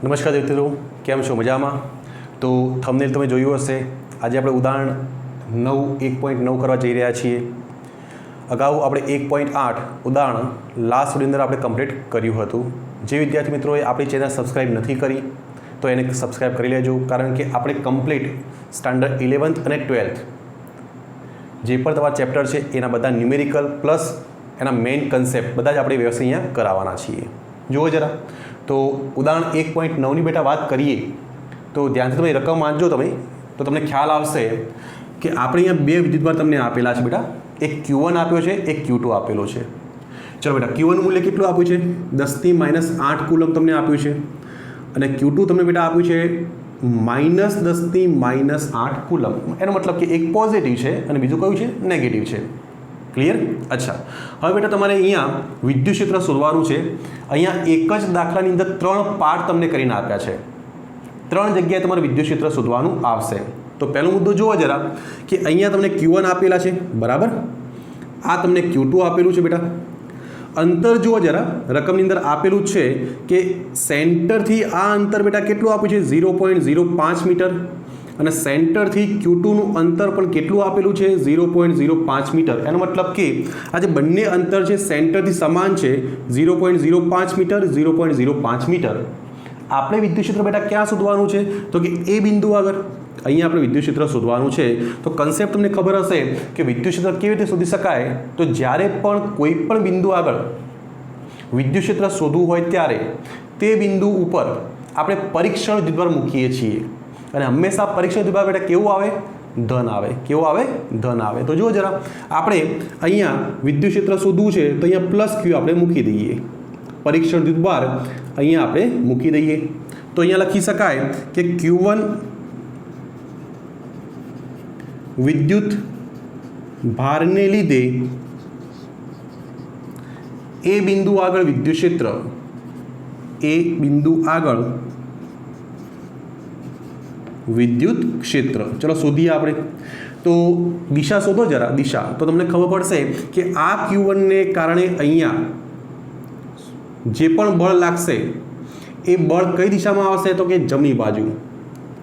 નમસ્કાર મિત્રો, કેમ છો? મજામાં? તો થંબનેલ તમે જોયું હશે. આજે આપણે ઉદાહરણ 9 1.9 કરવા જઈ રહ્યા છીએ. અગાઉ આપણે 1.8 ઉદાહરણ લાસ્ટ વિડીયોની અંદર આપણે કમ્પ્લીટ કર્યું હતું. જે વિદ્યાર્થી મિત્રોએ આપણી ચેનલ સબસ્ક્રાઈબ નથી કરી તો એને સબસ્ક્રાઈબ કરી લેજો, કારણ કે આપણે કમ્પ્લીટ સ્ટાન્ડર્ડ 11th અને 12th જે પણ તમારા ચેપ્ટર છે એના બધા ન્યુમેરિકલ પ્લસ એના મેઇન કન્સેપ્ટ બધા જ આપણે વ્યવસ્થિત અહીંયા કરાવવાના છીએ. જુઓ જરા. તો ઉદાહરણ 1.9ની બેટા વાત કરીએ તો ધ્યાનથી તમે રકમ વાંચજો તમે, તો તમને ખ્યાલ આવશે કે આપણે અહીંયા બે વિદ્યુતભાર તમને આપેલા છે બેટા. એક Q1 આપ્યો છે, એક Q2 આપેલો છે. ચલો બેટા, Q1 મૂલ્ય કેટલું આપ્યું છે? 10⁻8 કુલમ તમને આપ્યું છે, અને Q2 તમને બેટા આપ્યું છે -10⁻8 કુલમ. એનો મતલબ કે એક પોઝિટિવ છે અને બીજું કયું છે? નેગેટિવ છે. ક્લિયર? અચ્છા, હવે બેટા તમારે અહીંયા વિદ્યુત ક્ષેત્ર શોધવાનું છે. અહીંયા એક જ દાખલાની અંદર 3 પાર્ટ તમને કરીને આપ્યા છે. 3 જગ્યાએ તમારે વિદ્યુત ક્ષેત્ર શોધવાનું આવશે. તો પહેલો મુદ્દો જુઓ જરા કે અહીંયા તમને Q1 આપેલા છે, બરાબર. આ તમને Q2 આપેલું છે બેટા. અંતર જુઓ જરા, રકમની અંદર આપેલું છે કે સેન્ટરથી આ અંતર બેટા કેટલું આપ્યું છે? 0.05 મીટર. અને સેન્ટરથી Q2નું અંતર પણ કેટલું આપેલું છે? 0.05 મીટર. એનો મતલબ કે આ જે બંને અંતર છે સેન્ટરથી સમાન છે, 0.05 મીટર, 0.05 મીટર. આપણે વિદ્યુત ક્ષેત્ર બેટા ક્યાં શોધવાનું છે? તો કે એ બિંદુ આગળ અહીંયા આપણે વિદ્યુત ક્ષેત્ર શોધવાનું છે. તો કન્સેપ્ટ તમને ખબર હશે કે વિદ્યુત ક્ષેત્ર કેવી રીતે શોધી શકાય. તો જ્યારે પણ કોઈ પણ બિંદુ આગળ વિદ્યુત ક્ષેત્ર શોધવું હોય ત્યારે તે બિંદુ ઉપર આપણે પરીક્ષણ વિદ્યુતભાર મૂકીએ છીએ, અને હંમેશા પરીક્ષણ વિદ્યુતભાર બેટા કેવું આવે? ધન આવે. કેવું આવે? ધન આવે. તો જુઓ જરા, આપણે અહીંયા વિદ્યુત ક્ષેત્ર શોધવું છે તો અહીંયા +Q આપણે મૂકી દઈએ. પરીક્ષણ વિદ્યુતભાર અહીંયા આપણે મૂકી દઈએ. તો અહીંયા લખી શકાય કે Q1 વિદ્યુત ભારને લીધે એ બિંદુ આગળ વિદ્યુત ક્ષેત્ર, એ બિંદુ આગળ વિદ્યુત ક્ષેત્ર. ચલો શોધીએ આપણે. તો દિશા શોધો જરા, દિશા. તો તમને ખબર પડશે કે આ Q1 ને કારણે અહીંયા જે પણ બળ લાગશે એ બળ કઈ દિશામાં આવશે? તો કે જમણી બાજુ.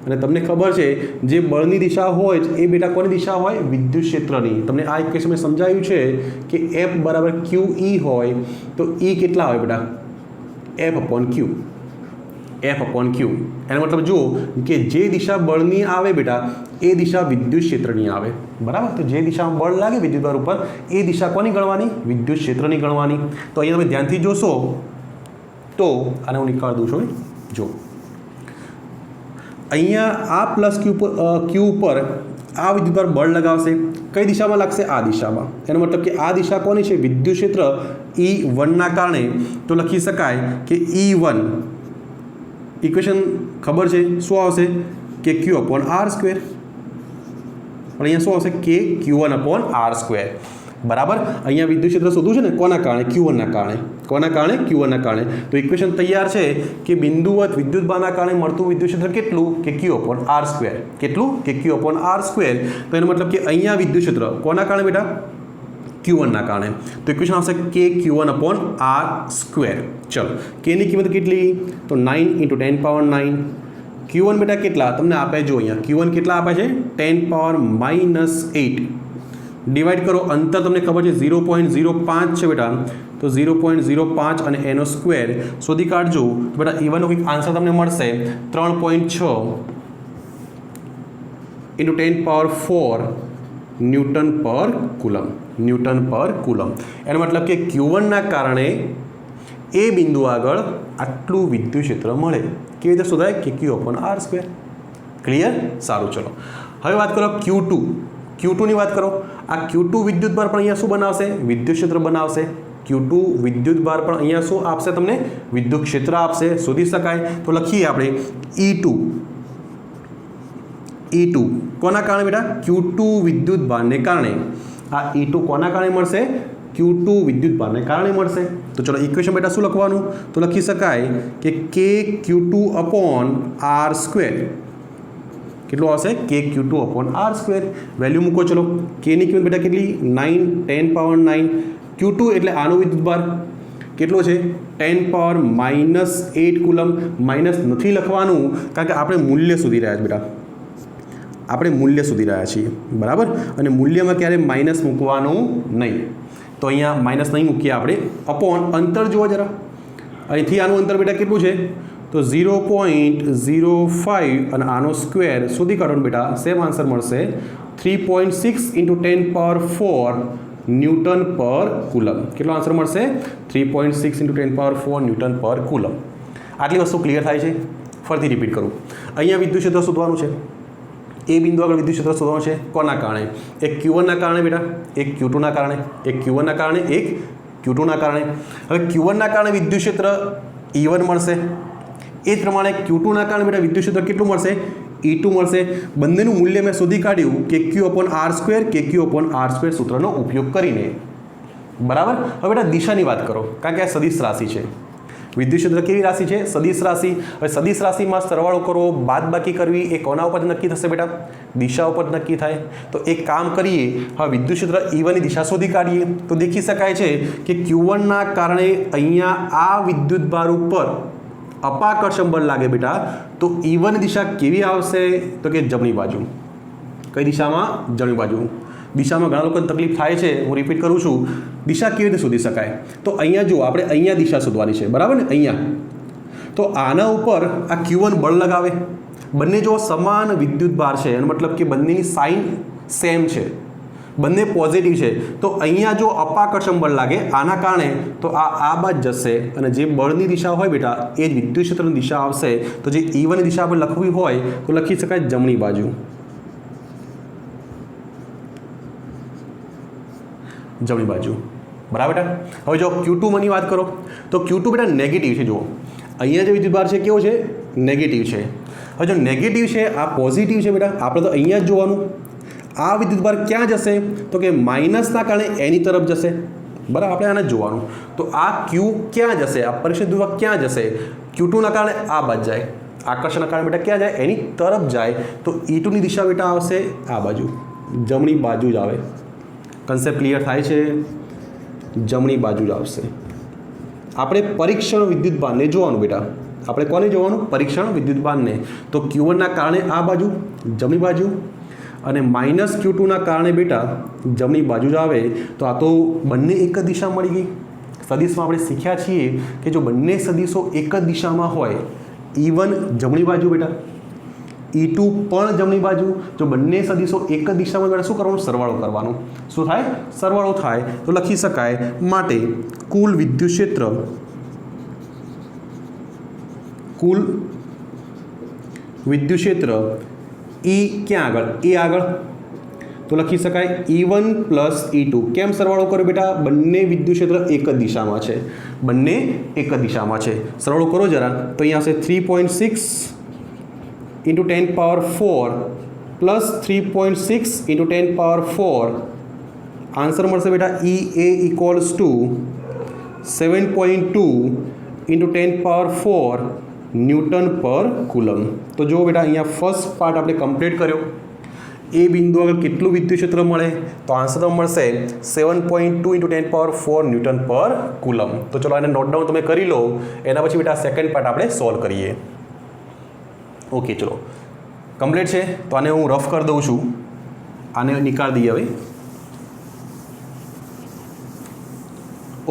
અને તમને ખબર છે જે બળની દિશા હોય એ બેટા કોની દિશા હોય? વિદ્યુત ક્ષેત્રની. તમને આ ઇક્વેશનમાં સમજાયું છે કે F બરાબર QE હોય તો E કેટલા હોય બેટા? F/Q. F/Q. એનો મતલબ જુઓ કે જે દિશા બળની આવે બેટા એ દિશા વિદ્યુત ક્ષેત્રની આવે, બરાબર. તો જે દિશામાં બળ લાગે વિદ્યુતભાર ઉપર એ દિશા કોની ગણવાની? વિદ્યુત ક્ષેત્રની ગણવાની. તો અહીંયા તમે ધ્યાનથી જોશો તો આને હું નીકાળી દઉં છું. જો અહીંયા આ +Q ઉપર આ વિદ્યુતભાર બળ લગાવશે. કઈ દિશામાં લાગશે? આ દિશામાં. એનો મતલબ કે આ દિશા કોની છે? વિદ્યુત ક્ષેત્ર E1ના કારણે. તો લખી શકાય કે E1 ઇક્વેશન ખબર છે શું આવશે? કે Q/R². પણ અહીંયા શું આવશે? કે Q1/R². બરાબર. અહીંયા વિદ્યુત ક્ષેત્ર શોધવું છે ને કોના કારણે? Q1ના કારણે. કોના કારણે? Q1ના કારણે. તો ઇક્વેશન તૈયાર છે કે બિંદુવત વિદ્યુતભારના કારણે મળતું વિદ્યુત ક્ષેત્ર કેટલું? કે Q/R². કેટલું? કે Q/R². તો એનો મતલબ કે અહીંયા વિદ્યુત ક્ષેત્ર કોના કારણે બેટા? Q1ના કારણે. તો ઇક્વેશન આવશે કે Q1/R². ચલો, કેની કિંમત કેટલી? તો 9 × 10⁻9. Q1 બેટા કેટલા તમને આપે? જો અહીંયા Q1 કેટલા આપે છે? 10⁻−8. ડિવાઈડ કરો. અંતર તમને ખબર છે 0.05 છે બેટા. તો 0.05 અને એનો સ્ક્વેર શોધી કાઢજો. તો બેટા E1નો કંઈક આન્સર તમને મળશે 3.6 × 10⁴ ન્યૂટન પર કુલમ. ન્યૂટન પર કુલમ. એનો મતલબ કે Q1ના કારણે એ બિંદુ આગળ આટલું વિદ્યુત ક્ષેત્ર મળે. કેવી રીતે શોધાય? કે Q/R². ક્લિયર? સારું. ચલો હવે વાત કરો Q2. Q2ની વાત કરો. આ Q2 વિદ્યુતભાર પણ અહીંયા શું બનાવશે? વિદ્યુત ક્ષેત્ર બનાવશે. Q2 વિદ્યુતભાર પણ અહીંયા શું આપશે? તમને વિદ્યુત ક્ષેત્ર આપશે. શોધી શકાય. તો લખીએ આપણે E2 કોના કારણે બેટા? Q2 વિદ્યુતભારને કારણે. આ E2 કોના કારણે મળશે? Q2 વિદ્યુતભારને કારણે મળશે. તો ચલો ઇક્વેશન બેટા શું લખવાનું? તો લખી શકાય કે કે Q2/R². કેટલું આવશે? કે Q2/R². વેલ્યુ મૂકો. ચલો કેની કિંમત બેટા કેટલી? 9 × 10⁻9. Q2 એટલે આનો વિદ્યુતભાર, કેટલો છે 10⁻⁻8 કુલમ. માઇનસ નથી લખવાનું કારણ કે આપણે મૂલ્ય શોધી રહ્યા છીએ બેટા, આપણે મૂલ્ય શોધી રહ્યા છીએ, બરાબર. અને મૂલ્યમાં ક્યારે માઇનસ મૂકવાનું નહીં, તો અહીંયા માઇનસ નહીં મૂકીએ આપણે. અપોન અંતર જુઓ જરા, અહીંથી આનું અંતર બેટા કેટલું છે તો 0.05 અને આનો સ્ક્વેર શોધી કાઢો બેટા, સેમ આન્સર મળશે 3.6 × 10⁴ ન્યૂટન પર કુલમ. કેટલો આન્સર મળશે 3.6 × 10⁴ ન્યૂટન પર કુલમ. આટલી વસ્તુ ક્લિયર થાય છે. ફરીથી રિપીટ કરું, અહીંયા વિદ્યુત ક્ષેત્ર શોધવાનું છે. એ બિંદુ આગળ વિદ્યુત ક્ષેત્ર શોધવાનું છે. કોના કારણે? એક Q1 ના કારણે બેટા, એક Q2 ના કારણે, એક Q1 ના કારણે, એક Q2 ના કારણે. હવે Q1 ના કારણે વિદ્યુત ક્ષેત્ર E1 મળશે, એ જ પ્રમાણે Q2 ના કારણે બેટા વિદ્યુત ક્ષેત્ર કેટલું મળશે E2 મળશે. બંનેનું મૂલ્ય મેં શોધી કાઢ્યું કે Q/R², કે Q/R² સૂત્રનો ઉપયોગ કરીને, બરાબર. હવે બેટા દિશાની વાત કરો, કારણ કે આ સદિશ રાશિ છે. વિદ્યુત ક્ષેત્ર કેવી રાશિ છે? સદિશ રાશિ. હવે સદિશ રાશિમાં સરવાળો કરવો, બાદબાકી કરવી, એ કોના ઉપર નક્કી થશે બેટા? દિશા ઉપર નક્કી થાય. તો એક કામ કરીએ, હવે વિદ્યુત ક્ષેત્ર E1 ની દિશા શોધી કાઢીએ. તો દેખી શકાય છે કે Q1 ના કારણે અહીંયા આ વિદ્યુત ભાર ઉપર અપાકર્ષણ બળ લાગે બેટા, તો E1 ની દિશા કેવી આવશે? તો કે જમણી બાજુ. કઈ દિશામાં? જમણી બાજુ. દિશામાં ઘણા લોકોને તકલીફ થાય છે, હું રિપીટ કરું છું. દિશા કેવી રીતે શોધી શકાય? તો અહીંયા જુઓ, આપણે અહીંયા દિશા શોધવાની છે, બરાબર ને? અહીંયા તો આના ઉપર આ Q1 બળ લગાવે, બંને જો સમાન વિદ્યુત ભાર છે, એનો મતલબ કે બંનેની સાઇન સેમ છે, બંને પોઝિટિવ છે. તો અહીંયા જો અપાકર્ષણ બળ લાગે આના કારણે, તો આ બાજ જશે, અને જે બળની દિશા હોય બેટા એ જ વિદ્યુત ક્ષેત્રની દિશા આવશે. તો જે E1 ની દિશા આપણે લખવી હોય તો લખી શકાય જમણી બાજુ, જમણી બાજુ, બરાબર બેટા. હવે જો Q2 ની વાત કરો તો Q2 બેટા નેગેટિવ છે. જુઓ અહીંયા જે વિદ્યુત ભાર છે કેવો છે? નેગેટિવ છે. હવે જો નેગેટિવ છે, આ પોઝિટિવ છે બેટા, આપણે તો અહીંયા જ જોવાનું. આ વિદ્યુત ભાર ક્યાં જશે? તો કે માઇનસના કારણે એની તરફ જશે, બરાબર. આપણે આને જોવાનું. તો આ Q ક્યાં જશે? આ પરીક્ષિત ધ્રુવક ક્યાં જશે? Q2 ના કારણે આ બાજુ જાય, આકર્ષણના કારણે બેટા ક્યાં જાય? એની તરફ જાય. તો E2 ની દિશા બેટા આવશે આ બાજુ, જમણી બાજુ જ આવે. કન્સેપ્ટ ક્લિયર થાય છે? જમણી બાજુ જ આવશે. આપણે પરીક્ષણ વિદ્યુત ભારને જોવાનું બેટા. આપણે કોને જોવાનું? પરીક્ષણ વિદ્યુત ભારને. તો Q1 ના કારણે આ બાજુ, જમણી બાજુ, અને -Q2 ના કારણે બેટા જમણી બાજુ જ આવે. તો આ તો બંને એક જ દિશા મળી ગઈ. સદિશમાં આપણે શીખ્યા છીએ કે જો બંને સદિશો એક જ દિશામાં હોય, E1 જમણી બાજુ બેટા, E2 પણ જમણી બાજુ, જો બંને સદિશો એક જ દિશામાં બેટા શું કરવાનું? સરવાળો કરવાનો. શું થાય? સરવાળો થાય. તો લખી શકાય માટે કુલ વિદ્યુત ક્ષેત્ર, કુલ વિદ્યુત ક્ષેત્ર E ક્યાં આગળ? A આગળ. તો લખી શકાય E1 + E2. કેમ સરવાળો કર્યો બેટા? બંને વિદ્યુત ક્ષેત્ર એક જ દિશામાં છે, બંને એક જ દિશામાં છે. સરવાળો કરો જરા, તો અહીંયા આવશે 3.6 × 10⁴ પ્લસ 3.6 × 10⁴. આન્સર મળશે બેટા EA = 7.2 × 10⁴ ન્યૂટન પર કુલમ. તો જો બેટા અહીંયા ફર્સ્ટ પાર્ટ આપણે કમ્પ્લીટ કર્યો. એ બિંદુ આગળ કેટલું વિદ્યુત ક્ષેત્ર મળે? તો આન્સર તો મળશે 7.2 × 10⁴ ન્યૂટન પર કુલમ. તો ચલો આને નોટ ડાઉન તમે કરી લો. એના પછી બેટા સેકન્ડ પાર્ટ આપણે સોલ્વ કરીએ. ઓકે, ચલો કમ્પ્લીટ છે. તો આને હું રફ કરી દઉં છું. આને નીકાળી દઈએ હવે.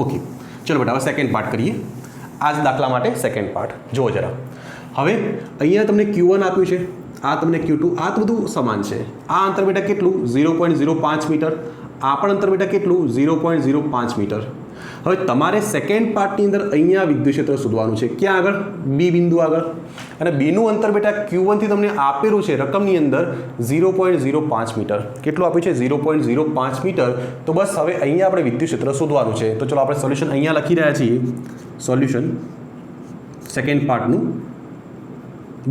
ઓકે, ચલો બેટા હવે સેકન્ડ પાર્ટ કરીએ. આ જ દાખલા માટે સેકન્ડ પાર્ટ જુઓ જરા. હવે અહીંયા તમને Q1 આપ્યું છે, આ તમને Q2, આ તો બધું સમાન છે. આ અંતર બેટા કેટલું? 0.05 મીટર. આ પણ અંતર બેટા કેટલું? 0.05 મીટર. હવે તમારે સેકન્ડ પાર્ટની અંદર અહીંયા વિદ્યુત ક્ષેત્ર શોધવાનું છે. ક્યાં આગળ? બી બિંદુ આગળ. અને બીનું અંતર બેટા Q1 થી તમને આપેલું છે રકમની અંદર 0.05 મીટર. કેટલું આપ્યું છે? 0.05 મીટર. તો બસ હવે અહીંયા આપણે વિદ્યુત ક્ષેત્ર શોધવાનું છે. તો ચલો આપણે સોલ્યુશન અહીંયા લખી રહ્યા છીએ. સોલ્યુશન સેકન્ડ પાર્ટનું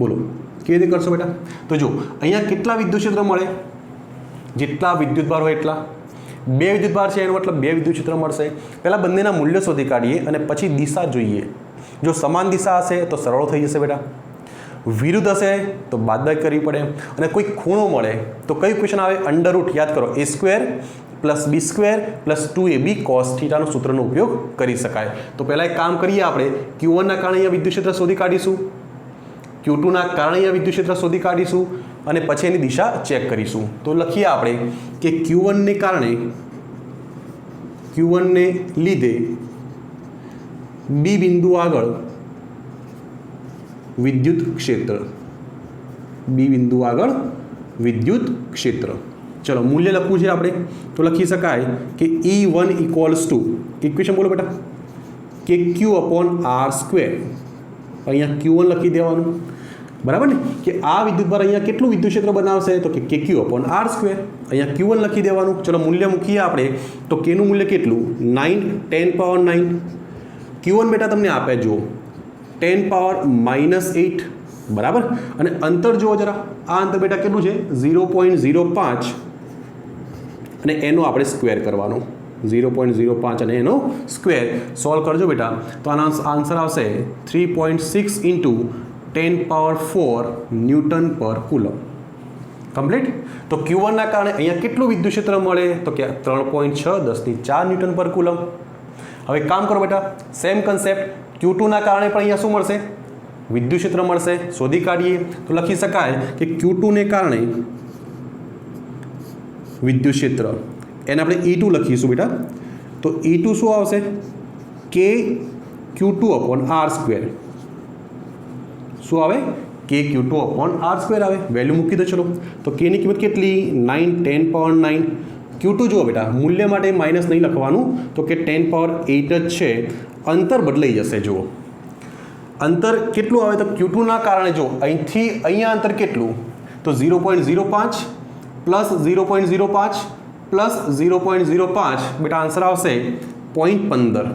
બોલો કેવી રીતે કરશો બેટા? તો જો અહીંયા કેટલા વિદ્યુત ક્ષેત્ર મળે? જેટલા વિદ્યુત ભાર હોય એટલા. બે વિદ્યુત ભાર છે એનો મતલબ બે વિદ્યુત ક્ષેત્ર મળશે. પહેલાં બંનેના મૂલ્ય શોધી કાઢીએ અને પછી દિશા જોઈએ. જો સમાન દિશા હશે તો સરળ થઈ જશે બેટા, વિરુદ્ધ હશે તો બાદબાકી કરવી પડે, અને કોઈ ખૂણો મળે તો કઈ ક્વેશ્ચન આવે? Under route. યાદ કરો, A² પ્લસ બી સ્ક્વેર પ્લસ 2ab cos થીટાનો સૂત્રનો ઉપયોગ કરી શકાય. તો પહેલાં એક કામ કરીએ, આપણે Q1ના કારણે અહીંયા વિદ્યુત ક્ષેત્ર શોધી કાઢીશું, Q2ના કારણે અહીંયા વિદ્યુત ક્ષેત્ર શોધી કાઢીશું અને પછી એની દિશા ચેક કરીશું. તો લખીએ આપણે કે Q1ને કારણે, Q1ને લીધે બી બિંદુ આગળ વિદ્યુત ક્ષેત્ર, બી બિંદુ આગળ વિદ્યુત ક્ષેત્ર. ચલો મૂલ્ય લખવું છે આપણે, તો લખી શકાય કે E1 ઇક્વલ્સ ટુ, ઇક્વેશન બોલો બેટા, કે Q/R². અહીંયા Q1 લખી દેવાનું, બરાબર ને, કે આ વિદ્યુતભાર અહીંયા કેટલું વિદ્યુત ક્ષેત્ર બનાવશે, તો કે Q/R². અહીંયા Q1 લખી દેવાનું. ચલો મૂલ્ય મૂકીએ આપણે, તો Kનું મૂલ્ય કેટલું, 9 10⁻9. Q1 બેટા તમને આપે જુઓ 10⁻−8, બરાબર. અને અંતર જુઓ જરા, આ અંતર બેટા કેટલું છે, 0.05, અને એનો આપણે સ્ક્વેર કરવાનો, 0.05 અને એનો સ્ક્વેર. સોલ્વ કરજો બેટા, તો આનો આન્સર આવશે 3.6 × 10⁻4 ન્યૂટન પર કુલમ. કમ્પ્લીટ. તો Q1ના કારણે અહીંયા કેટલું વિદ્યુત ક્ષેત્ર મળે, તો કે 3.6 10⁴ ન્યૂટન પર કુલમ. હવે કામ કરો બેટા, સેમ કન્સેપ્ટ, Q2ના કારણે પણ અહીંયા શું મળશે, વિદ્યુત ક્ષેત્ર મળશે. શોધી કાઢીએ તો લખી શકાય કે Q2ને કારણે વિદ્યુત ક્ષેત્ર, એને આપણે E2 લખીશું બેટા. તો E2 શું આવશે, કે Q2/R². શું આવે, કે Q2/R² આવે. વેલ્યુ મૂકી દો ચલો. તો Kની કિંમત કેટલી, 9 10⁻9. Q2 જુઓ બેટા, મૂલ્ય માટે માઇનસ નહીં લખવાનું, તો કે 10⁻8 જ છે. અંતર બદલાઈ જશે. જુઓ અંતર કેટલું આવે, તો Q2ના કારણે જો અહીંથી અહીંયા અંતર કેટલું, તો 0.05 પ્લસ 0.05 પ્લસ 0.05, બેટા આન્સર આવશે 0.15.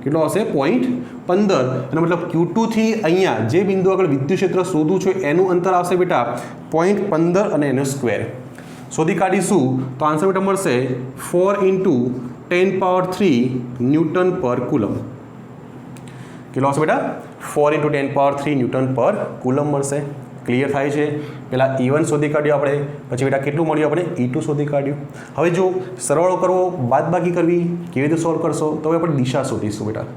કેટલો આવશે, 0.15. અને મતલબ Q2 થી અહીંયા જે બિંદુ આગળ વિદ્યુત ક્ષેત્ર શોધવું છે એનું અંતર આવશે બેટા 0.15 અને એનો સ્ક્વેર. શોધી કાઢીશું તો આન્સર બેટા મળશે 4 × 10⁻3 ન્યૂટન પર કુલમ. કેટલો આવશે બેટા, 4 × 10⁻3 ન્યૂટન પર કુલમ મળશે. ક્લિયર થાય છે. પહેલાં E1 શોધી કાઢ્યું આપણે, પછી બેટા કેટલું મળ્યું, આપણે E2 શોધી કાઢ્યું. હવે જો સરવાળો કરવો, બાદબાકી કરવી, કેવી રીતે સોલ્વ કરશો, તો હવે આપણે દિશા શોધીશું બેટા.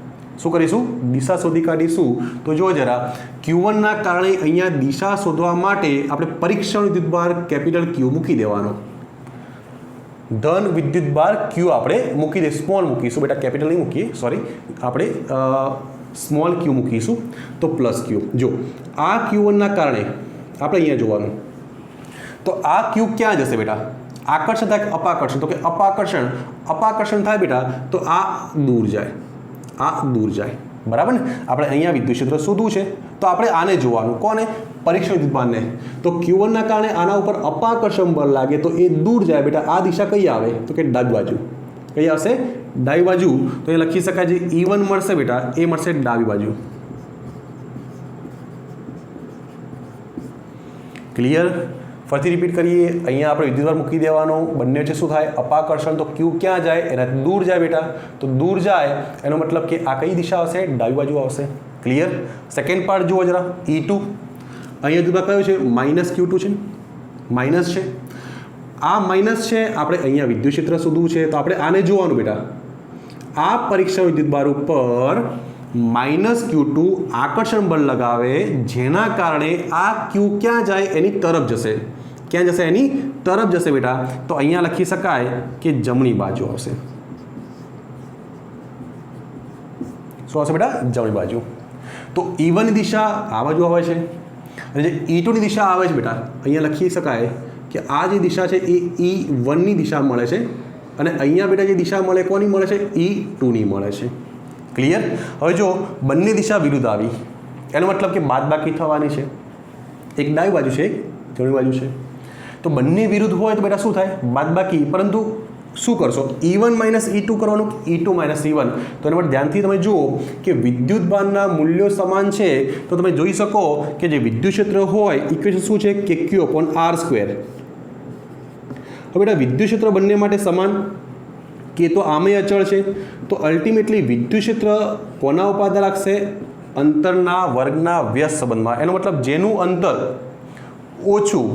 શું કરીશું, દિશા શોધી કાઢીશું. તો જુઓ જરા, Q1ના કારણે અહીંયા દિશા શોધવા માટે આપણે પરીક્ષણ વિદ્યુતભાર કેપિટલ Q મૂકી દેવાનો. ધન વિદ્યુતભાર Q આપણે મૂકી દે, સ્મોલ મૂકીશું બેટા, કેપિટલ નહીં મૂકીએ, સોરી, આપણે સ્મોલ Q મૂકીશું. તો પ્લસ Q. જો આ Q1ના કારણે આપણે અહીંયા જોવાનું, તો આ Q ક્યાં જશે બેટા, આકર્ષણ થાય કે અપાકર્ષણ, તો કે અપાકર્ષણ. અપાકર્ષણ થાય બેટા તો આ દૂર જાય, આ દૂર જાય, બરાબર ને. આપણે અહીંયા વિદ્યુત ક્ષેત્ર શોધવું છે, તો આપણે આને જોવાનું, કોને, પરીક્ષણ વિદ્યુતભારને. તો Q1ના કારણે આના ઉપર અપાકર્ષણ બળ લાગે તો એ દૂર જાય બેટા. આ દિશા કઈ આવે, તો કે ડાબી બાજુ. કઈ આવશે, ડાબી બાજુ. તો એ લખી શકાય, જે E1 મળશે બેટા એ મળશે ડાબી બાજુ. ક્લિયર. ફરીથી રિપીટ કરીએ, અહીંયા આપણે વિદ્યુતભાર મૂકી દેવાનો, બંને વચ્ચે શું થાય, અપાકર્ષણ. તો Q ક્યાં જાય, એનાથી દૂર જાય બેટા. તો દૂર જાય એનો મતલબ કે આ કઈ દિશા આવશે, ડાબી બાજુ આવશે. ક્લિયર. સેકન્ડ પાર્ટ જુઓ જરા, E2. અહીંયા વિદ્યુતભાર કયો છે, -Q2 છે, માઇનસ છે. આ માઇનસ છે, આપણે અહીંયા વિદ્યુત ક્ષેત્ર શોધવું છે, તો આપણે આને જોવાનું બેટા. આ પરીક્ષણ વિદ્યુતભાર ઉપર -Q2 આકર્ષણ બળ લગાવે, જેના કારણે આ Q ક્યાં જાય, એની તરફ જશે. ક્યાં જશે, એની તરફ જશે બેટા. તો અહીંયા લખી શકાય કે જમણી બાજુ આવશે. શું આવશે બેટા, જમણી બાજુ. તો E1 ની દિશા આ બાજુ આવે છે, અને જે E2 ની દિશા આવે છે બેટા, અહીંયા લખી શકાય કે આ જે દિશા છે એ E1 ની દિશા મળે છે, અને અહીંયા બેટા જે દિશા મળે કોની મળે છે, E2 ની મળે છે. ક્લિયર. હવે જો બંને દિશા વિરુદ્ધ આવી, એનો મતલબ કે બાદબાકી થવાની છે. એક ડાબી બાજુ છે, એક જમણી બાજુ છે. તો બંને વિરુદ્ધ હોય તો બેટા શું થાય, બાદબાકી. પરંતુ શું કરશો, E1 - E2 કરવાનું, E2 - E1. તો એના પર ધ્યાનથી તમે જુઓ કે વિદ્યુતભારના મૂલ્યો સમાન છે, તો તમે જોઈ શકો કે જે વિદ્યુત ક્ષેત્ર હોય ઇક્વેશન શું છે, કે Q/R². હવે બેટા વિદ્યુત ક્ષેત્ર બંને માટે સમાન, કે તો આમે અચળ છે. તો અલ્ટિમેટલી વિદ્યુત ક્ષેત્ર કોના ઉપર આધાર રાખશે, અંતરના વર્ગના વ્યસ્ત સંબંધમાં. એનો મતલબ જેનું અંતર ઓછું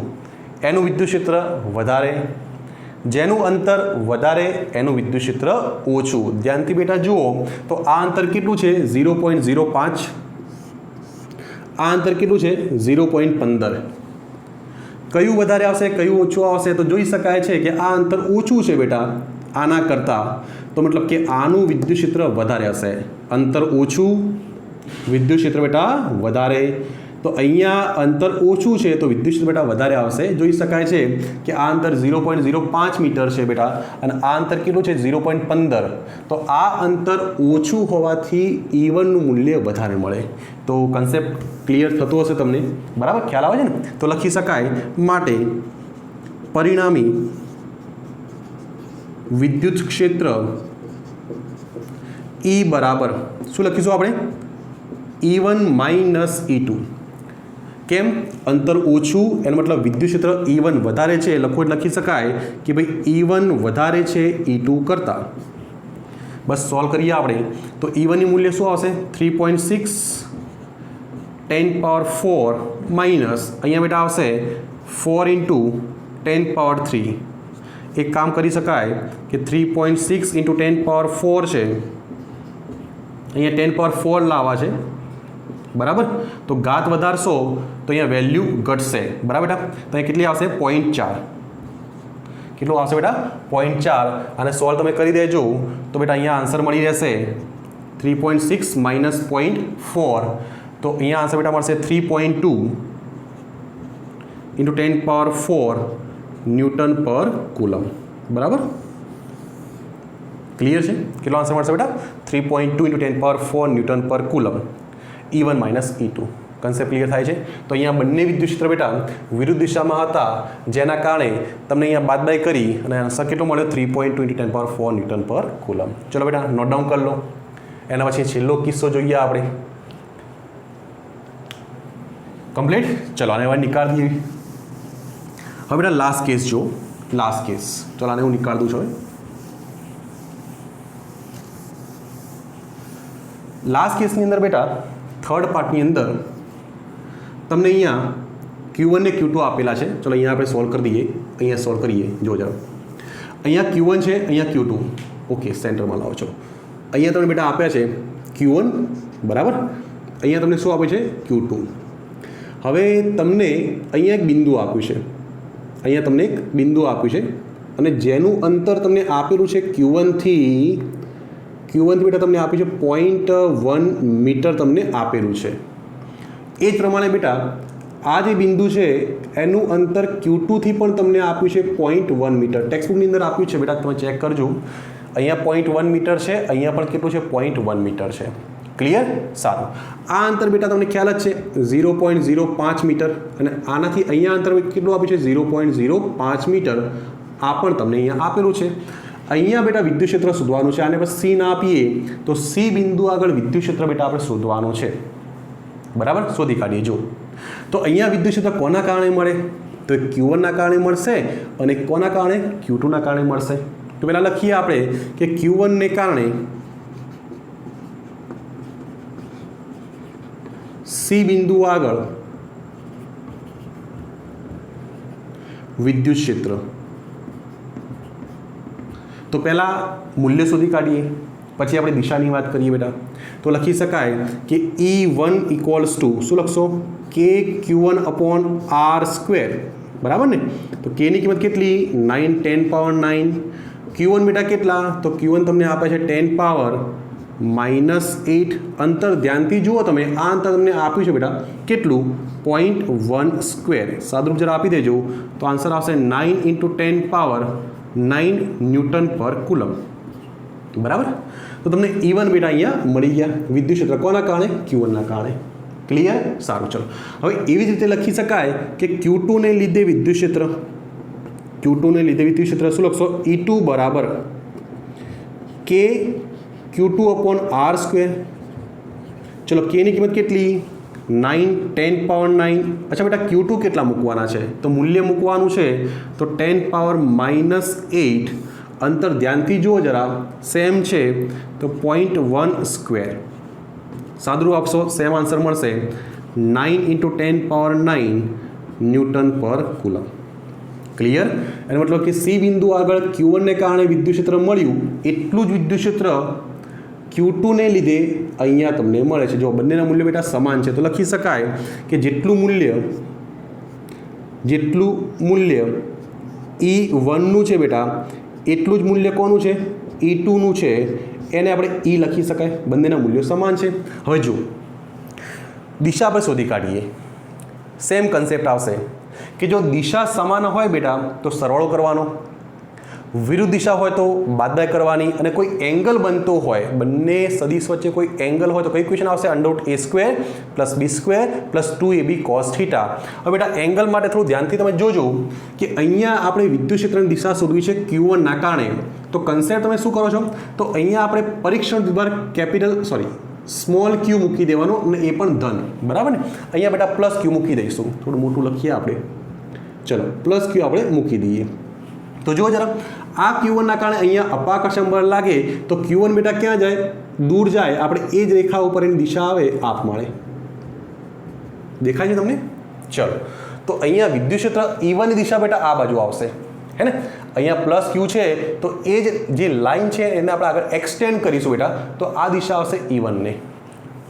એનું વિદ્યુત ક્ષેત્ર વધારે, જેનું અંતર વધારે એનું વિદ્યુત ક્ષેત્ર ઓછું. ધ્યાનથી બેટા જુઓ તો આ અંતર કેટલું છે 0.05, આ અંતર કેટલું છે 0.15. કયું વધારે આવશે કયું ઓછું આવશે તો જોઈ શકાય છે કે આ અંતર ઓછું છે બેટા આના કરતાં, તો મતલબ કે આનું વિદ્યુત ક્ષેત્ર વધારે હશે. અંતર ઓછું વિદ્યુત ક્ષેત્ર બેટા વધારે, તો અહીંયા અંતર ઓછું છે તો વિદ્યુત ક્ષેત્ર બેટા વધારે આવશે. જોઈ શકાય છે કે આ અંતર 0.05 મીટર છે બેટા અને આ અંતર કેટલું છે 0.15. તો આ અંતર ઓછું હોવાથી E1નું મૂલ્ય વધારે મળે. તો કન્સેપ્ટ ક્લિયર થતો હશે તમને, બરાબર ખ્યાલ આવે છે ને? તો લખી શકાય માટે પરિણામી વિદ્યુત ક્ષેત્ર E બરાબર શું લખીશું આપણે E1 માઇનસ E2. કેમ? અંતર ઓછું એનો મતલબ વિદ્યુત ક્ષેત્ર E1 વધારે છે, લખી શકાય કે ભાઈ E1 વધારે છે E2 કરતાં. બસ સોલ્વ કરીએ આપણે તો E1ની મૂલ્ય શું આવશે 3.6 10⁴ માઇનસ અહીંયા બેટા આવશે 4 × 10⁻3. એક કામ કરી શકાય કે 3.6 × 10⁴ છે, અહીંયા 10⁴ લાવવા છે, બરાબર? તો ઘાત વધારશો તો અહીંયા વેલ્યુ ઘટશે, બરાબર બેટા? તો અહીંયા કેટલી આવશે 0.4. કેટલું આવશે બેટા 0.4. અને સોલ્વ તમે કરી દેજો તો બેટા અહીંયા આન્સર મળી રહેશે 3.6 માઇનસ 0.4. તો અહીંયા આન્સર બેટા મળશે 3.2 × 10⁴ ન્યૂટન પર કુલમ, બરાબર? ક્લિયર છે? કેટલો આન્સર મળશે બેટા 3.2 × 10⁴ ન્યૂટન પર coulomb. E1 minus E2. Concept clear થાય છે? તો અહીંયા બંને વિદ્યુત ક્ષેત્ર બેટા વિરુદ્ધ દિશામાં હતા, જેના કારણે તમને અહીંયા બાદબાઈ કરી અને આન્સર કેટલો મળ્યો 3.2 × 10⁴ ન્યૂટન પર કુલમ. ચલો બેટા નોટ ડાઉન કરી લો. એના પછી છેલ્લો કિસ્સો જોઈએ આપણે. કમ્પ્લીટ? ચલો આને હવે નીકાળી દઈએ. હવે બેટા લાસ્ટ કેસ જો, લાસ્ટ કેસ. ચલો આને હું નીકાળી દઉં છું. હવે લાસ્ટ કેસની અંદર બેટા થર્ડ પાર્ટની અંદર તમને અહીંયા Q1 ને Q2 આપેલા છે. ચલો અહીંયા આપણે સોલ્વ કરી દઈએ. અહીંયા સોલ્વ કરીએ. જો જરા અહીંયા Q1 છે, અહીંયા Q2. ઓકે, સેન્ટરમાં લાવો. ચલો અહીંયા તમને બેટા આપ્યા છે Q1, બરાબર? અહીંયા તમને શું આપ્યું છે Q2. હવે તમને અહીંયા એક બિંદુ આપ્યું છે, અહીંયા તમને એક બિંદુ આપ્યું છે અને જેનું અંતર તમને આપેલું છે Q1 થી બેટા તમને આપ્યું છે 0.1 મીટર તમને આપેલું છે. એ જ પ્રમાણે બેટા આ જે બિંદુ છે એનું અંતર Q2 થી પણ તમને આપ્યું છે 0.1 મીટર. ટેક્સ્ટબુકની અંદર આપ્યું છે બેટા, તમે ચેક કરજો. અહીંયા 0.1 મીટર છે, અહીંયા પણ કેટલું છે 0.1 મીટર છે. ક્લિયર? સારું. આ અંતર બેટા તમને ખ્યાલ જ છે 0.05 મીટર અને આનાથી અહીંયા અંતર કેટલું આપ્યું છે 0.05 મીટર. આ પણ તમને અહીંયા આપેલું છે. અહીંયા બેટા વિદ્યુત ક્ષેત્ર શોધવાનું છે. આને બસ C ના આપીએ તો C બિંદુ આગળ વિદ્યુત ક્ષેત્ર બેટા આપણે શોધવાનું છે, બરાબર? શોધી કાઢીએ. જો તો અહીંયા વિદ્યુત ક્ષેત્ર કોના કારણે મળે તો Q1 ના કારણે મળશે અને કોના કારણે Q2 ના કારણે મળશે. તો પહેલાં લખીએ આપણે કે Q1 ને કારણે C બિંદુ આગળ વિદ્યુત ક્ષેત્ર. તો પહેલાં મૂલ્ય શોધી કાઢીએ, પછી આપણે દિશાની વાત કરીએ બેટા. તો લખી શકાય કે E1 = શું લખશો KQ1/R², બરાબર ને? તો K ની કિંમત કેટલી 9 10⁻9. Q1 બેટા કેટલા? તો Q1 તમને આપે છે 10⁻−8. અંતર ધ્યાનથી જુઓ તમે, આ અંતર તમને આપ્યું છે બેટા કેટલું 0.1². સાદુરૂપ જરા આપી દેજો તો આન્સર આવશે 9 × 10⁻9 ન્યૂટન પર કુલમ, બરાબર? તો તમને E1 બેટા અહીંયા મળી ગયા. વિદ્યુત ક્ષેત્ર કોના કારણે? Q1 ના કારણે. ક્લિયર? સારું. ચલો હવે એવી જ રીતે લખી શકાય કે Q2 ને લીધે વિદ્યુત ક્ષેત્ર, Q2 ને લીધે વિદ્યુત ક્ષેત્ર શું લખશો E2 બરાબર KQ2/R². ચલો K ની કિંમત કેટલી 9 10⁻9. અચ્છા બેટા Q2 કેટલા મૂકવાના છે? તો મૂલ્ય મૂકવાનું છે તો 10⁻−8. અંતર ધ્યાનથી જુઓ જરા, સેમ છે તો 0.1². સાદુરૂપ આપશો, સેમ આન્સર મળશે 9 × 10⁻9 ન્યૂટન પર કુલમ. ક્લિયર? એનો મતલબ કે સી બિંદુ આગળ Q1 ને કારણે વિદ્યુત ક્ષેત્ર મળ્યું એટલું જ વિદ્યુત ક્ષેત્ર Q2 ને લીધે અહીંયા તમને મળે છે. જો બંનેના મૂલ્ય બેટા સમાન છે તો લખી શકાય કે જેટલું મૂલ્ય E1 નું છે બેટા એટલું જ મૂલ્ય કોનું છે? E2 નું છે. એને આપણે E લખી શકાય, બંનેના મૂલ્યો સમાન છે. હવે જો દિશા આપણે શોધી કાઢીએ, સેમ કન્સેપ્ટ આવશે કે જો દિશા સમાન હોય બેટા તો સરવાળો કરવાનો, વિરુદ્ધ દિશા હોય તો બાદબાકી કરવાની, અને કોઈ એંગલ બનતો હોય, બંને સદિશ વચ્ચે કોઈ એંગલ હોય તો કઈ ઇક્વેશન આવશે? √a² + b² + 2ab cos θ. હવે બેટા એંગલ માટે થોડું ધ્યાનથી તમે જોજો કે અહીંયા આપણે વિદ્યુત ક્ષેત્રની દિશા શોધવી છે Q1 ના કારણે. તો કન્સેપ્ટ તમે શું કરો છો? તો અહીંયા આપણે પરીક્ષણ દ્વારા સ્મોલ q મૂકી દેવાનો અને એ પણ ધન, બરાબર ને? અહીંયા બેટા +q મૂકી દઈશું, થોડું મોટું લખીએ આપણે. ચલો +q આપણે મૂકી દઈએ. તો જો જરા આ Q1 ના કારણે અહીંયા અપાકર્ષણ બળ લાગે તો Q1 બેટા ક્યાં જાય? દૂર જાય. આપણે એ જ રેખા ઉપર એની દિશા આવે આપમાળે. દેખાય છે તમને? ચલો તો અહીંયા વિદ્યુત ક્ષેત્ર E1 ની દિશા બેટા આ બાજુ આવશે, હે ને? અહીંયા +q છે તો એ જ જે લાઈન છે એને આપણે આગળ એક્સટેન્ડ કરીશું બેટા, તો આ દિશા આવશે E1 ને.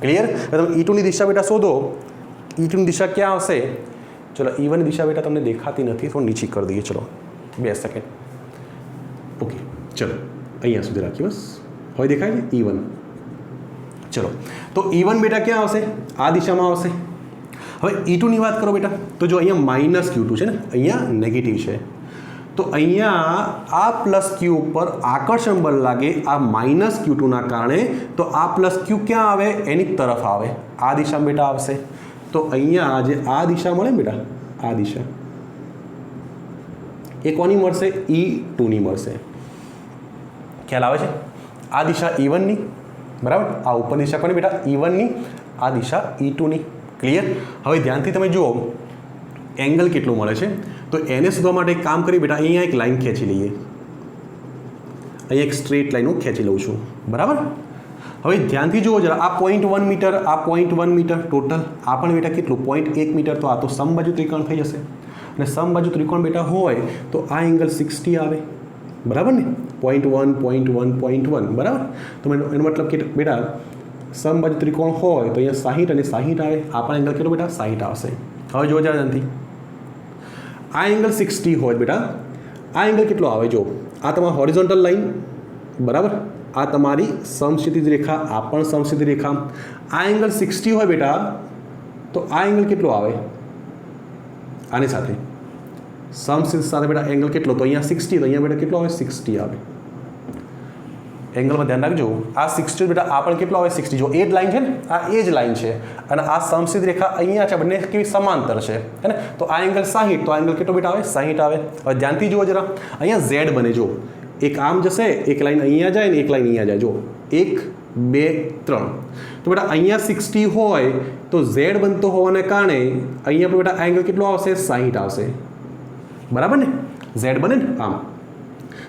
ક્લિયર? તમે E2 ની દિશા બેટા શોધો. E2 ની દિશા ક્યાં આવશે? ચલો E1 ની દિશા બેટા તમને દેખાતી નથી, થોડું નીચે કરી દઈએ. ચલો 2 સેકન્ડ. ઓકે ચલો અહીંયા સુધી રાખીએ બસ. હવે દેખાય છે E1. ચલો તો E1 બેટા ક્યાં આવશે? આ દિશામાં આવશે. હવે E2 ની વાત કરો બેટા, તો જો અહીંયા -q2 છે ને, અહીંયા નેગેટિવ છે, તો અહીંયા આ +q ઉપર આકર્ષણ બળ લાગે આ -q2 ના કારણે, તો આ +q ક્યાં આવે? એની તરફ આવે, આ દિશામાં બેટા આવશે. તો અહીંયા જે આ દિશા મળે બેટા, આ દિશા એ કોની મળશે? E2 ની મળશે. ખ્યાલ આવે છે? આ દિશા E1 ની, બરાબર? આ ઉપર દિશા કોની બેટા? E1 ની. આ દિશા E2 ની. ક્લિયર? હવે ધ્યાનથી તમે જુઓ એંગલ કેટલું મળે છે. તો એને શોધવા માટે એક કામ કરી બેટા, અહીંયા એક લાઈન ખેંચી લઈએ. અહીંયા એક સ્ટ્રેટ લાઈન હું ખેંચી લઉં છું, બરાબર? હવે ધ્યાનથી જુઓ જરા, આ 0.1 મીટર, આ 0.1 મીટર ટોટલ, આ પણ બેટા કેટલું? 0.1 મીટર. તો આ તો સમબાજુ ત્રિકોણ થઈ જશે, અને સમબાજુ ત્રિકોણ બેટા હોય તો આ એંગલ 60 આવે, બરાબર ને? 0.1 0.1 0.1, બરાબર? તો એનો મતલબ કે બેટા સમબાજુ ત્રિકોણ હોય તો અહીંયા 60 અને 60 આવે. આ પણ એંગલ કેટલો બેટા? 60 આવશે. હવે જો જરા ધ્યાનથી, આ એંગલ 60 હોય બેટા, આ એંગલ કેટલો આવે? જો આ તમારી હોરિઝોન્ટલ લાઈન, બરાબર? આ તમારી સમક્ષિતિજ રેખા, આ પણ સમક્ષિતિજ રેખા. આ એંગલ 60 હોય બેટા, તો આ એંગલ કેટલો આવે? આની સાથે સમક્ષિતિજ સાથે બેટા એંગલ કેટલો? તો અહીંયા 60, તો અહીંયા બેટા કેટલો આવે? 60 આવે. એંગલમાં ધ્યાન રાખજો, આ 60 બેટા, આ પણ કેટલો આવે? 60. જો એ જ લાઈન છે ને, આ એ જ લાઈન છે, અને આ સમક્ષિતિજ રેખા અહીંયા છે, બંને કેવી સમાંતર છે, હે ને? તો આ એંગલ 60, તો આ એંગલ કેટલો બેટા આવે? 60 આવે. હવે ધ્યાનથી જુઓ જરા, અહીંયા Z બને. જો એક આમ જશે, એક લાઈન અહીંયા જાય ને એક લાઈન અહીંયા જાય. જો 1 2 3. તો બેટા અહીંયા 60 હોય તો Z બનતો હોવાને કારણે અહીંયા પણ બેટા એંગલ કેટલો આવશે? 60 આવશે, બરાબર ને? Z બને ને આમ,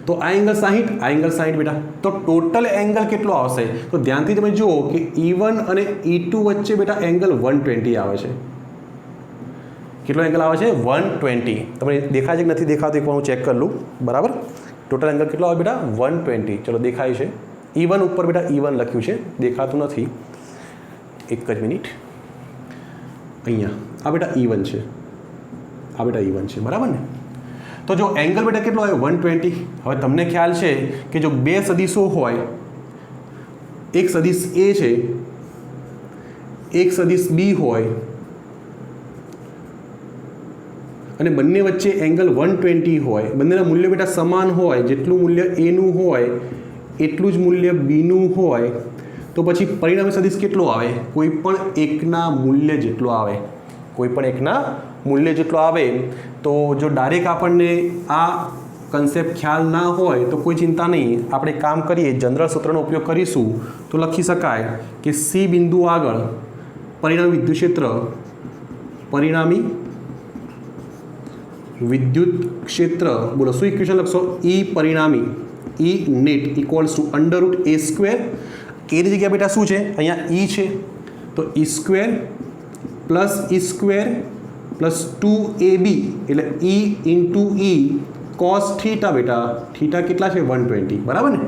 તો આ એંગલ 60, આ એંગલ 60 બેટા. તો ટોટલ એંગલ કેટલો આવશે? તો ધ્યાનથી તમે જુઓ કે E1 અને E2 વચ્ચે બેટા એંગલ 120 આવે છે. કેટલો એંગલ આવે છે? 120. તમને દેખાય છે કે નથી દેખાતું? એક વાર હું ચેક કરી લઉં, બરાબર? ટોટલ એંગલ કેટલો આવે બેટા? 120. ચલો દેખાય છે. E1 ઉપર બેટા E1 લખ્યું છે, દેખાતું નથી. એક જ મિનિટ. અહીંયા આ બેટા E1 છે, આ બેટા E1 છે, બરાબર ને? તો જો એંગલ બેટા કેટલો આવે? 120. હવે તમને ખ્યાલ છે કે જો બે સદિશો હોય, એક સદિશ A છે, એક સદિશ B હોય, અને બંને વચ્ચે એંગલ 120 હોય, બંનેના મૂલ્ય બેટા સમાન હોય, જેટલું મૂલ્ય A નું હોય એટલું જ મૂલ્ય B નું હોય, તો પછી પરિણામી સદિશ કેટલો આવે? કોઈ પણ એકના મૂલ્ય જેટલો આવે, કોઈ પણ એકના મૂલ્ય જેટલો આવે. તો જો ડાયરેક્ટ આપણને આ કન્સેપ્ટ ખ્યાલ ના હોય તો કોઈ ચિંતા નહીં, આપણે કામ કરીએ, જનરલ સૂત્રનો ઉપયોગ કરીશું. તો લખી શકાય કે સી બિંદુ આગળ પરિણામી વિદ્યુત ક્ષેત્ર, પરિણામી વિદ્યુત ક્ષેત્ર, બોલો શું ઇક્વેશન લખશો? E પરિણામી, E net equals to √a². એની જગ્યા બેટા શું છે? અહીંયા E છે, તો E² + E² પ્લસ 2ab એટલે e into e cos theta બેટા થીટા કેટલા છે 120 બરાબર ને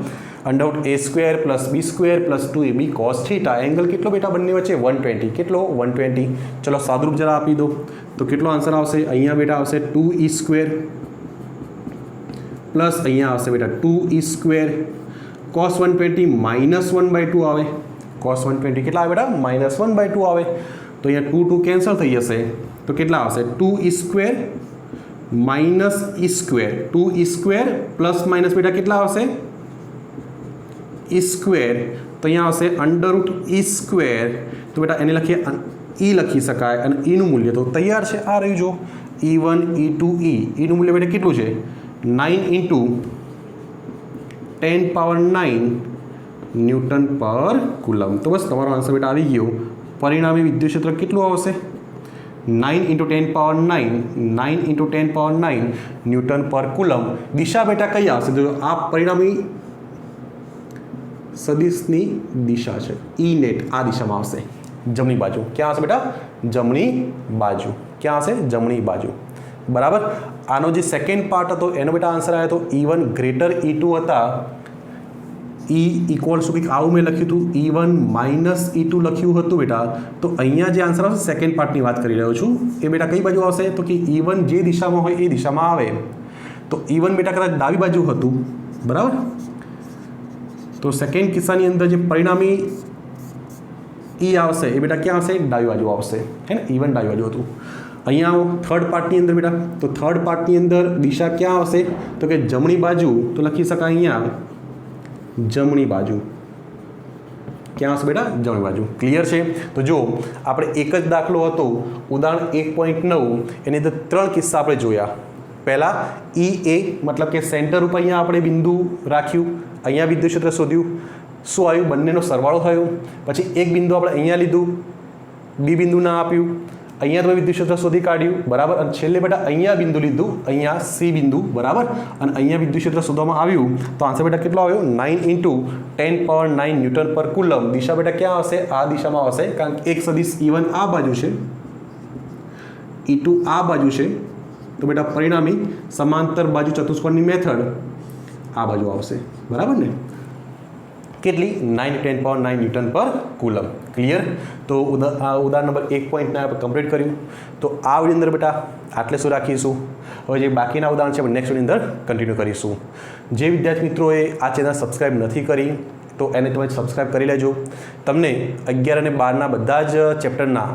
under root a square plus b square plus 2ab cos theta angle કેટલો બેટા બંને વચ્ચે 120 કેટલો 120 ચલો સાદુરૂપ જરા આપી દો તો કેટલો આન્સર આવશે અહીંયા બેટા આવશે 2e સ્ક્વેર પ્લસ અહીંયા આવશે બેટા 2e સ્ક્વેર cos 120 -1/2 આવે cos 120 કેટલા આવે બેટા -1/2 આવે તો અહીંયા 2 2 કેન્સલ થઈ જશે તો કેટલા આવશે 2e square minus e square 2e square plus minus બેટા કેટલા આવશે e સ્ક્વેર તો અહીંયા આવશે અંડરરૂટ e સ્ક્વેર તો બેટા એને લખીએ e લખી શકાય અને e નું મૂલ્ય તો તૈયાર છે આ રહ્યું જો e1 e2 e નું મૂલ્ય બેટા કેટલું છે 9 ઇન્ટુ 10 પાવર 9 ન્યૂટન પર કુલમ તો બસ તમારો આન્સર બેટા આવી ગયો પરિણામી વિદ્યુત ક્ષેત્ર કેટલું આવશે 9 into 10 power 9 into 10 power 9 newton પર કુલમ દિશા બેટા કઈ આવશે તો આ પરિણામી સદિશની દિશા છે ઈ નેટ આ દિશામાં આવશે જમણી બાજુ ક્યાં આવશે બેટા જમણી બાજુ ક્યાં આવશે જમણી બાજુ બરાબર આનો જે સેકન્ડ પાર્ટ હતો એનો બેટા આન્સર આવ્યો તો E1 ગ્રેટર E2 હતા E ઇક્વલ્સ ટુ કંઈક આવું મેં લખ્યું હતું E1 માઇનસ E2 લખ્યું હતું બેટા તો અહીંયા જે આન્સર આવશે સેકન્ડ પાર્ટની વાત કરી રહ્યો છું એ બેટા કઈ બાજુ આવશે તો કે E1 જે દિશામાં હોય એ દિશામાં આવે તો E1 બેટા કદાચ ડાબી બાજુ હતું બરાબર તો સેકન્ડ કિસ્સાની અંદર જે પરિણામી E આવશે એ બેટા ક્યાં આવશે ડાબી બાજુ આવશે હે ને E1 ડાબી બાજુ હતું અહીંયા થર્ડ પાર્ટની અંદર બેટા તો થર્ડ પાર્ટની અંદર દિશા ક્યાં આવશે તો કે જમણી બાજુ તો લખી શકાય અહીંયા જમણી બાજુ ક્યાં આવશે બેટા જમણી બાજુ ક્લિયર છે તો જો આપણે એક જ દાખલો હતો ઉદાહરણ 1.9 એની અંદર 3 કિસ્સા આપણે જોયા પહેલા EA મતલબ કે સેન્ટર ઉપર અહીંયા આપણે બિંદુ રાખ્યું અહીંયા વિદ્યુત ક્ષેત્ર શોધ્યું શું આવ્યું બંનેનો સરવાળો થયો પછી એક બિંદુ આપણે અહીંયા લીધું બી બિંદુ ના આપ્યું અહીંયા તમે વિદ્યુત ક્ષેત્ર શોધી કાઢ્યું બરાબર અને છેલ્લે બેટા અહીંયા બિંદુ લીધું અહીંયા સી બિંદુ બરાબર અને અહીંયા વિદ્યુત ક્ષેત્ર શોધવામાં આવ્યું તો આન્સર બેટા કેટલો આવ્યો 9 ઇન્ટુ 10 પાવર 9 ન્યૂટન પર કુલમ દિશા બેટા ક્યાં આવશે આ દિશામાં આવશે કારણ કે એક સદિશ E1 આ બાજુ છે E2 આ બાજુ છે તો બેટા પરિણામી સમાંતર બાજુ ચતુષ્કોણની મેથડ આ બાજુ આવશે બરાબર ને કેટલી 9 10 પાવર 9 ન્યૂટન પર કુલમ ક્લિયર તો ઉદાહરણ નંબર 1.9 આપણે કમ્પ્લીટ કર્યું તો આ વિડીયો અંદર બેટા આટલે શું રાખીશું હવે જે બાકીના ઉદાહરણ છે આપણે નેક્સ્ટ વિડીયો અંદર કન્ટિન્યુ કરીશું જે વિદ્યાર્થી મિત્રોએ આ ચેનલ સબસ્ક્રાઇબ નથી કરી તો એને તમે સબસ્ક્રાઇબ કરી લેજો તમને 11 અને 12ના બધા જ ચેપ્ટરના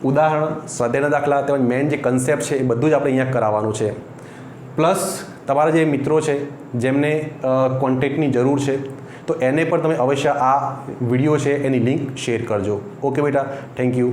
ઉદાહરણ સ્વાધ્યાયના દાખલા તેમજ મેઇન જે કન્સેપ્ટ છે એ બધું જ આપણે અહીંયા કરાવવાનું છે પ્લસ તમારા જે મિત્રો છે જેમને કોન્ટેક્ટની જરૂર છે તો એને પણ તમે અવશ્ય આ વિડીયો છે એની લિંક શેર કરજો ઓકે બેટા થેન્ક યુ